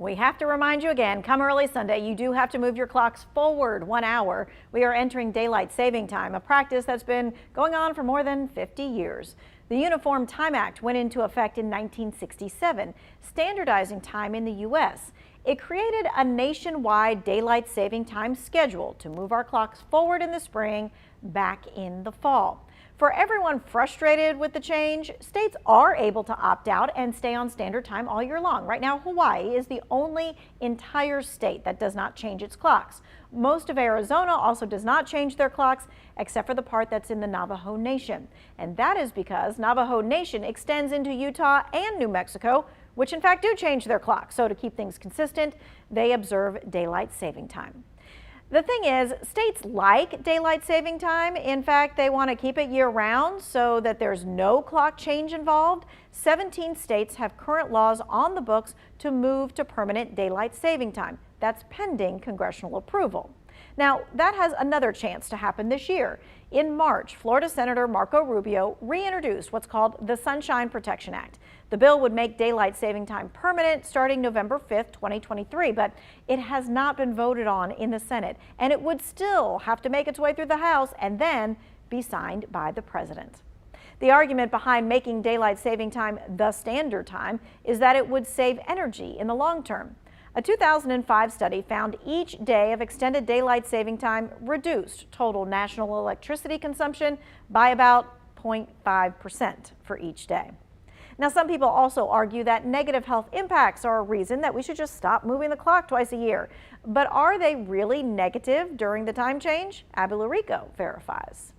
We have to remind you again, come early Sunday, you do have to move your clocks forward 1 hour. We are entering daylight saving time, a practice that's been going on for more than 50 years. The Uniform Time Act went into effect in 1967, standardizing time in the U.S. It created a nationwide daylight saving time schedule to move our clocks forward in the spring, back in the fall. For everyone frustrated with the change, states are able to opt out and stay on standard time all year long. Right now, Hawaii is the only entire state that does not change its clocks. Most of Arizona also does not change their clocks, except for the part that's in the Navajo Nation. And that is because Navajo Nation extends into Utah and New Mexico, which in fact do change their clocks. So to keep things consistent, they observe daylight saving time. The thing is, states like daylight saving time. In fact, they want to keep it year-round so that there's no clock change involved. 17 states have current laws on the books to move to permanent daylight saving time. That's pending congressional approval. Now, that has another chance to happen this year. In March, Florida Senator Marco Rubio reintroduced what's called the Sunshine Protection Act. The bill would make daylight saving time permanent starting November 5th, 2023, but it has not been voted on in the Senate, and it would still have to make its way through the House and then be signed by the president. The argument behind making daylight saving time the standard time is that it would save energy in the long term. A 2005 study found each day of extended daylight saving time reduced total national electricity consumption by about 0.5% for each day. Now, some people also argue that negative health impacts are a reason that we should just stop moving the clock twice a year. But are they really negative during the time change? Abby Larico verifies.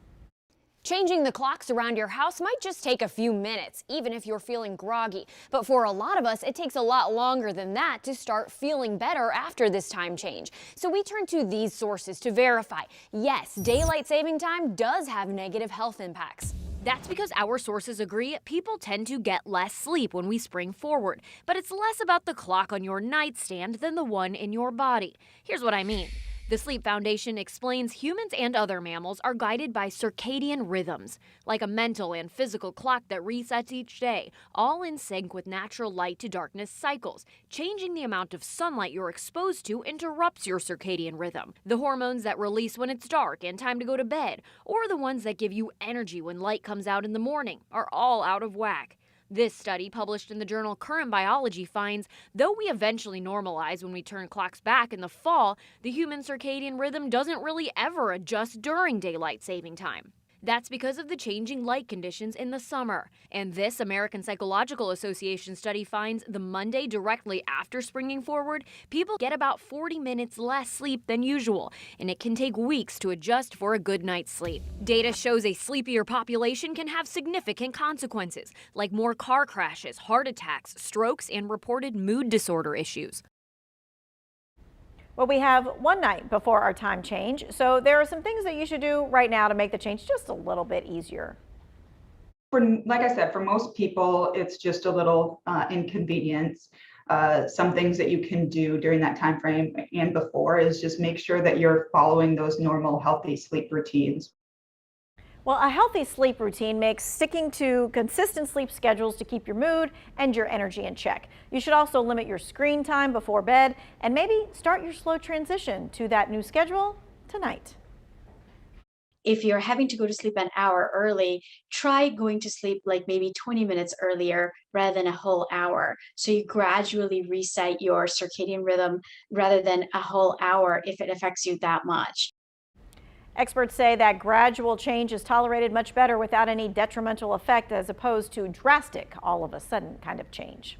Changing the clocks around your house might just take a few minutes, even if you're feeling groggy. But for a lot of us, it takes a lot longer than that to start feeling better after this time change. So we turn to these sources to verify, yes, daylight saving time does have negative health impacts. That's because our sources agree people tend to get less sleep when we spring forward. But it's less about the clock on your nightstand than the one in your body. Here's what I mean. The Sleep Foundation explains humans and other mammals are guided by circadian rhythms, like a mental and physical clock that resets each day, all in sync with natural light to darkness cycles. Changing the amount of sunlight you're exposed to interrupts your circadian rhythm. The hormones that release when it's dark and time to go to bed, or the ones that give you energy when light comes out in the morning, are all out of whack. This study, published in the journal Current Biology, finds though we eventually normalize when we turn clocks back in the fall, the human circadian rhythm doesn't really ever adjust during daylight saving time. That's because of the changing light conditions in the summer. And this American Psychological Association study finds the Monday directly after springing forward, people get about 40 minutes less sleep than usual, and it can take weeks to adjust for a good night's sleep. Data shows a sleepier population can have significant consequences, like more car crashes, heart attacks, strokes, and reported mood disorder issues. Well, we have one night before our time change, so there are some things that you should do right now to make the change just a little bit easier. Like I said, for most people, it's just a little inconvenience. Some things that you can do during that time frame and before is just make sure that you're following those normal, healthy sleep routines. Well, a healthy sleep routine makes sticking to consistent sleep schedules to keep your mood and your energy in check. You should also limit your screen time before bed and maybe start your slow transition to that new schedule tonight. If you're having to go to sleep an hour early, try going to sleep like maybe 20 minutes earlier rather than a whole hour. So you gradually reset your circadian rhythm rather than a whole hour if it affects you that much. Experts say that gradual change is tolerated much better without any detrimental effect as opposed to drastic, all of a sudden kind of change.